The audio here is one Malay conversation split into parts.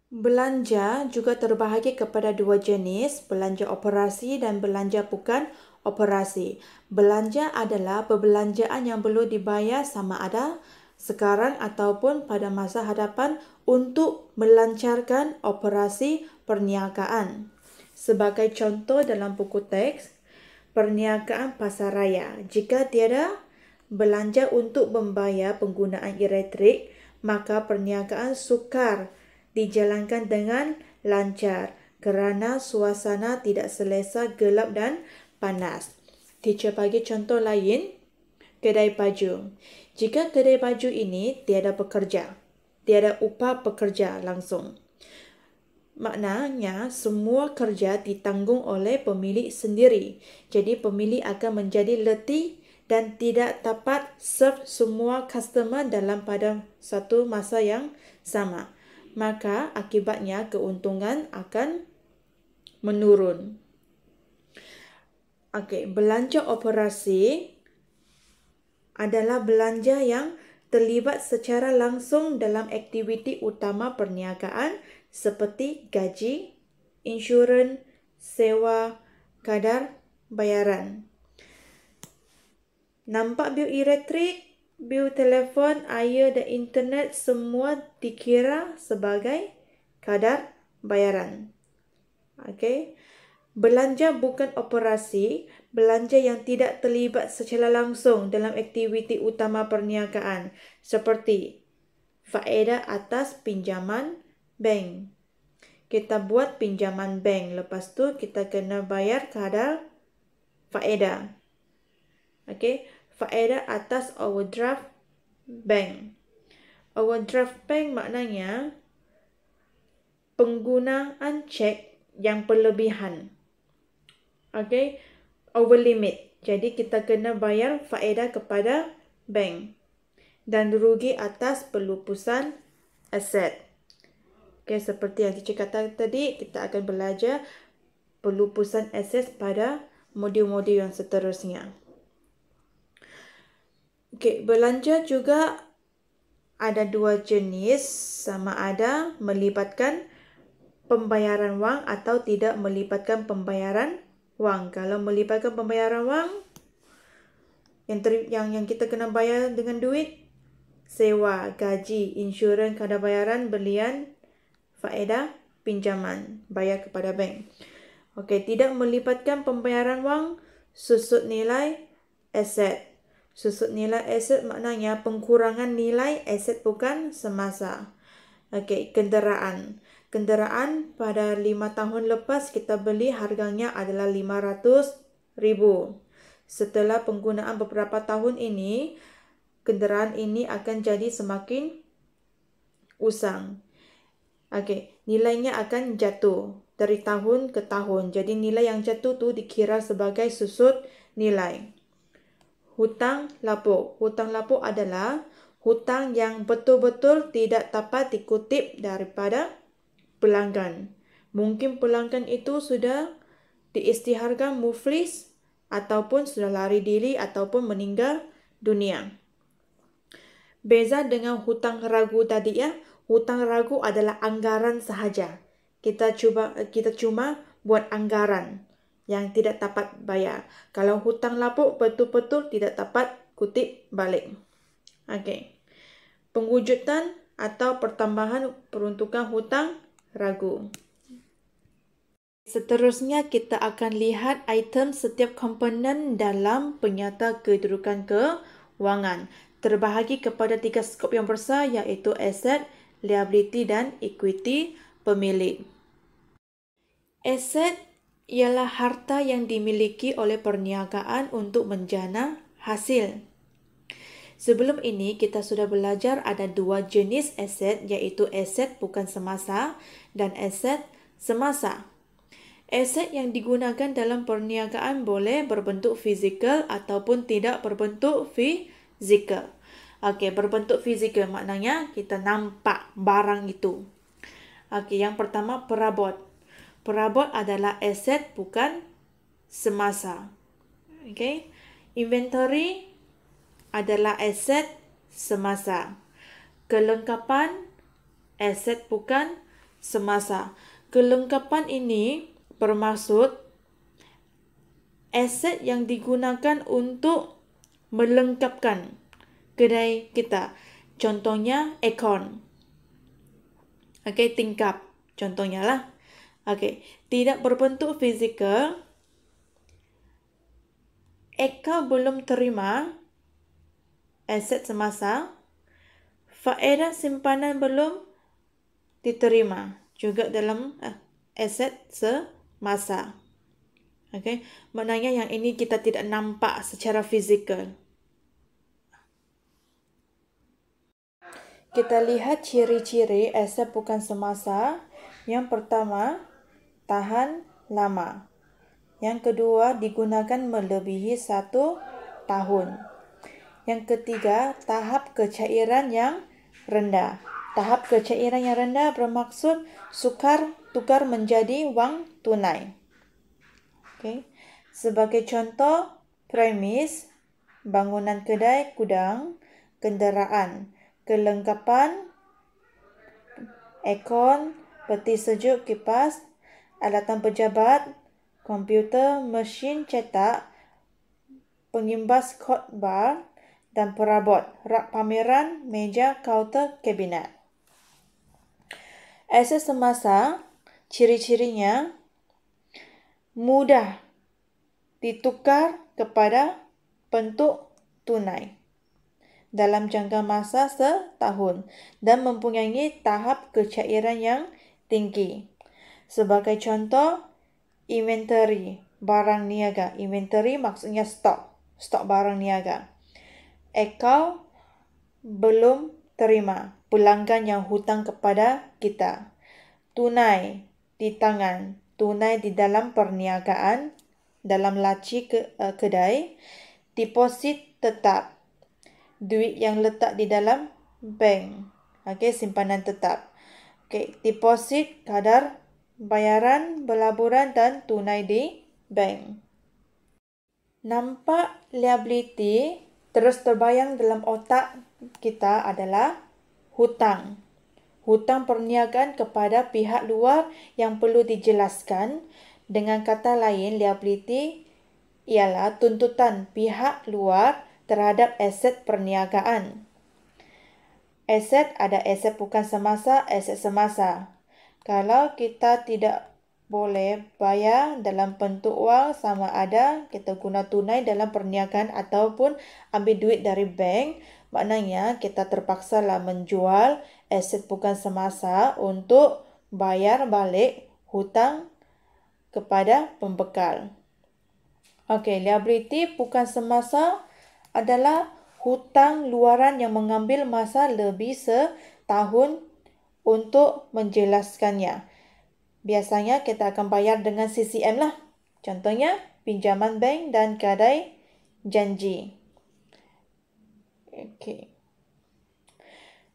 Belanja juga terbahagi kepada dua jenis, belanja operasi dan belanja bukan operasi. Belanja adalah perbelanjaan yang perlu dibayar sama ada sekarang ataupun pada masa hadapan untuk melancarkan operasi perniagaan. Sebagai contoh dalam buku teks, perniagaan pasaraya. Jika tiada belanja untuk membayar penggunaan elektrik, maka perniagaan sukar dijalankan dengan lancar kerana suasana tidak selesa, gelap dan panas. Teacher bagi contoh lain, kedai baju. Jika kedai baju ini tiada pekerja, tiada upah pekerja langsung, maknanya semua kerja ditanggung oleh pemilik sendiri. Jadi pemilik akan menjadi letih dan tidak dapat serve semua customer dalam pada satu masa yang sama. Maka akibatnya keuntungan akan menurun. Okey, belanja operasi adalah belanja yang terlibat secara langsung dalam aktiviti utama perniagaan seperti gaji, insurans, sewa, kadar bayaran. Nampak bil elektrik, bil telefon, air dan internet semua dikira sebagai kadar bayaran. Okey. Belanja bukan operasi, belanja yang tidak terlibat secara langsung dalam aktiviti utama perniagaan seperti faedah atas pinjaman bank. Kita buat pinjaman bank, lepas tu kita kena bayar kadar faedah. Okey, faedah atas overdraft bank. Overdraft bank maknanya penggunaan cek yang berlebihan. Okey, over limit. Jadi kita kena bayar faedah kepada bank dan rugi atas pelupusan aset. Okey, seperti yang teacher kata tadi, kita akan belajar pelupusan aset pada modul-modul yang seterusnya. Okey, belanja juga ada dua jenis, sama ada melibatkan pembayaran wang atau tidak melibatkan pembayaran wang. Kalau melibatkan pembayaran wang, yang kita kena bayar dengan duit, sewa, gaji, insurans, kadar bayaran, belian, faedah, pinjaman, bayar kepada bank. Okey, tidak melibatkan pembayaran wang, susut nilai aset. Susut nilai aset maknanya pengkurangan nilai aset bukan semasa. Okey, kenderaan. Kenderaan pada 5 tahun lepas kita beli harganya adalah 500,000. Setelah penggunaan beberapa tahun ini, kenderaan ini akan jadi semakin usang. Okey, nilainya akan jatuh dari tahun ke tahun. Jadi nilai yang jatuh tu dikira sebagai susut nilai. Hutang lapuk. Hutang lapuk adalah hutang yang betul-betul tidak dapat dikutip daripada pelanggan. Mungkin pelanggan itu sudah diisytiharkan muflis ataupun sudah lari diri ataupun meninggal dunia. Beza dengan hutang ragu tadi ya. Hutang ragu adalah anggaran sahaja. Kita cuma buat anggaran yang tidak dapat bayar. Kalau hutang lapuk betul-betul tidak dapat kutip balik. Okey. Pengwujudan atau pertambahan peruntukan hutang ragu. Seterusnya kita akan lihat item setiap komponen dalam penyata kedudukan kewangan. Terbahagi kepada 3 skop yang besar iaitu aset, liability dan equity pemilik. Aset ialah harta yang dimiliki oleh perniagaan untuk menjana hasil. Sebelum ini kita sudah belajar ada dua jenis aset iaitu aset bukan semasa dan aset semasa. Aset yang digunakan dalam perniagaan boleh berbentuk fizikal ataupun tidak berbentuk fizikal. Okey, berbentuk fizikal maknanya kita nampak barang itu. Okey, yang pertama perabot. Perabot adalah aset bukan semasa. Okey. Inventory adalah aset semasa. Kelengkapan aset bukan semasa. Kelengkapan ini bermaksud aset yang digunakan untuk melengkapkan kedai kita. Contohnya aircon. Okey, tingkap. Contohnya lah. Okey, tidak berbentuk fizikal. Eka belum terima aset semasa. Faedah simpanan belum diterima juga dalam aset semasa. Okey, maknanya yang ini kita tidak nampak secara fizikal. Kita lihat ciri-ciri aset bukan semasa. Yang pertama, tahan lama. Yang kedua, digunakan melebihi 1 tahun. Yang ketiga, tahap kecairan yang rendah. Tahap kecairan yang rendah bermaksud tukar menjadi wang tunai. Okay. Sebagai contoh, premis, bangunan kedai, gudang, kenderaan, kelengkapan, aircon, peti sejuk, kipas, alatan pejabat, komputer, mesin cetak, pengimbas kod bar dan perabot, rak pameran, meja, kaunter, kabinet. Aset semasa, ciri-cirinya mudah ditukar kepada bentuk tunai dalam jangka masa setahun dan mempunyai tahap kecairan yang tinggi. Sebagai contoh, inventory, barang niaga. Inventory maksudnya stok barang niaga. Akaun belum terima, pelanggan yang hutang kepada kita. Tunai di tangan, tunai di dalam perniagaan, dalam laci kedai. Deposit tetap, duit yang letak di dalam bank. Okey, simpanan tetap. Okey, deposit kadar bayaran belaburan dan tunai di bank. Nampak liability terus terbayang dalam otak kita adalah hutang. Hutang perniagaan kepada pihak luar yang perlu dijelaskan. Dengan kata lain, liability ialah tuntutan pihak luar terhadap aset perniagaan. Aset ada aset bukan semasa, aset semasa. Kalau kita tidak boleh bayar dalam bentuk wang, sama ada kita guna tunai dalam perniagaan ataupun ambil duit dari bank, maknanya kita terpaksalah menjual aset bukan semasa untuk bayar balik hutang kepada pembekal. Okey, liability bukan semasa adalah hutang luaran yang mengambil masa lebih setahun untuk menjelaskannya. Biasanya kita akan bayar dengan CCM lah. Contohnya, pinjaman bank dan kadai janji. Okey.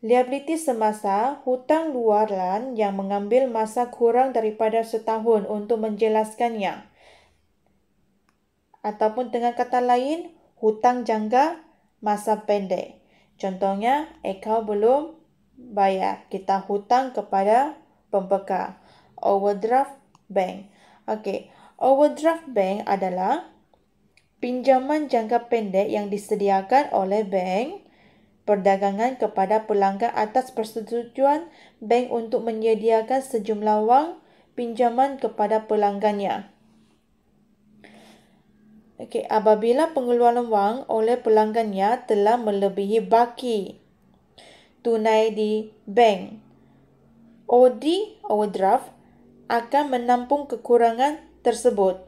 Liability semasa, hutang luaran yang mengambil masa kurang daripada setahun untuk menjelaskannya. Ataupun dengan kata lain, hutang jangka masa pendek. Contohnya, akaun belum bayar. Kita hutang kepada pembekal. Overdraft bank. Okey, overdraft bank adalah pinjaman jangka pendek yang disediakan oleh bank perdagangan kepada pelanggan atas persetujuan bank untuk menyediakan sejumlah wang pinjaman kepada pelanggannya. Okey, apabila pengeluaran wang oleh pelanggannya telah melebihi baki tunai di bank, OD, overdraft, akan menampung kekurangan tersebut.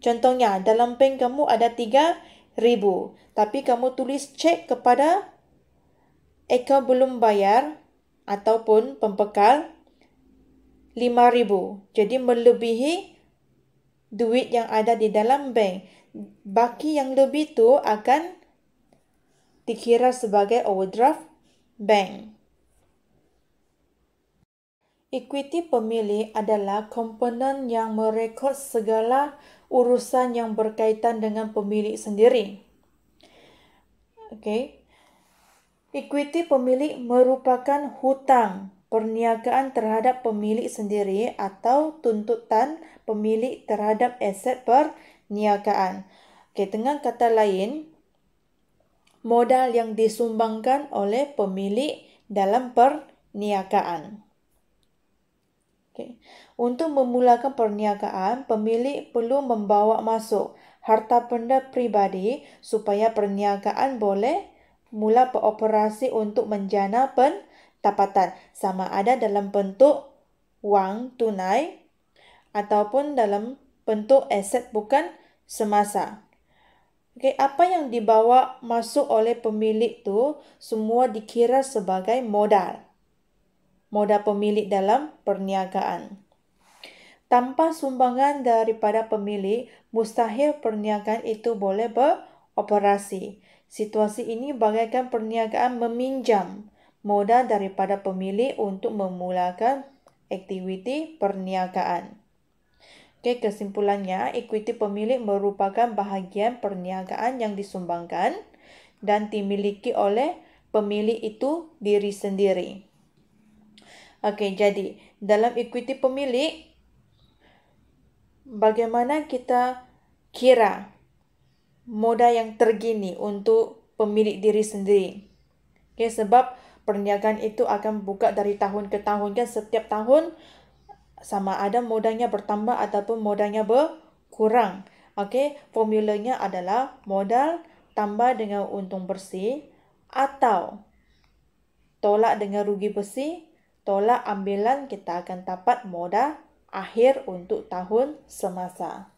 Contohnya, dalam bank kamu ada 3,000, tapi kamu tulis cek kepada akaun belum bayar ataupun pembekal 5,000. Jadi melebihi duit yang ada di dalam bank. Baki yang lebih tu akan dikira sebagai overdraft bank. Ekuiti pemilik adalah komponen yang merekod segala urusan yang berkaitan dengan pemilik sendiri. Okey. Ekuiti pemilik merupakan hutang perniagaan terhadap pemilik sendiri atau tuntutan pemilik terhadap aset perniagaan. Okey, dengan kata lain, modal yang disumbangkan oleh pemilik dalam perniagaan. Okay. Untuk memulakan perniagaan, pemilik perlu membawa masuk harta benda peribadi supaya perniagaan boleh mula beroperasi untuk menjana pendapatan, sama ada dalam bentuk wang tunai ataupun dalam bentuk aset bukan semasa. Okay, apa yang dibawa masuk oleh pemilik tu semua dikira sebagai modal pemilik dalam perniagaan. Tanpa sumbangan daripada pemilik, mustahil perniagaan itu boleh beroperasi. Situasi ini bagaikan perniagaan meminjam modal daripada pemilik untuk memulakan aktiviti perniagaan. Okay, kesimpulannya, ekuiti pemilik merupakan bahagian perniagaan yang disumbangkan dan dimiliki oleh pemilik itu diri sendiri. Okey, jadi dalam ekuiti pemilik, bagaimana kita kira modal yang terkini untuk pemilik diri sendiri? Okey, sebab perniagaan itu akan buka dari tahun ke tahun, kan setiap tahun sama ada modalnya bertambah ataupun modalnya berkurang. Okey, formulanya adalah modal tambah dengan untung bersih atau tolak dengan rugi bersih, tolak ambilan kita akan dapat modal akhir untuk tahun semasa.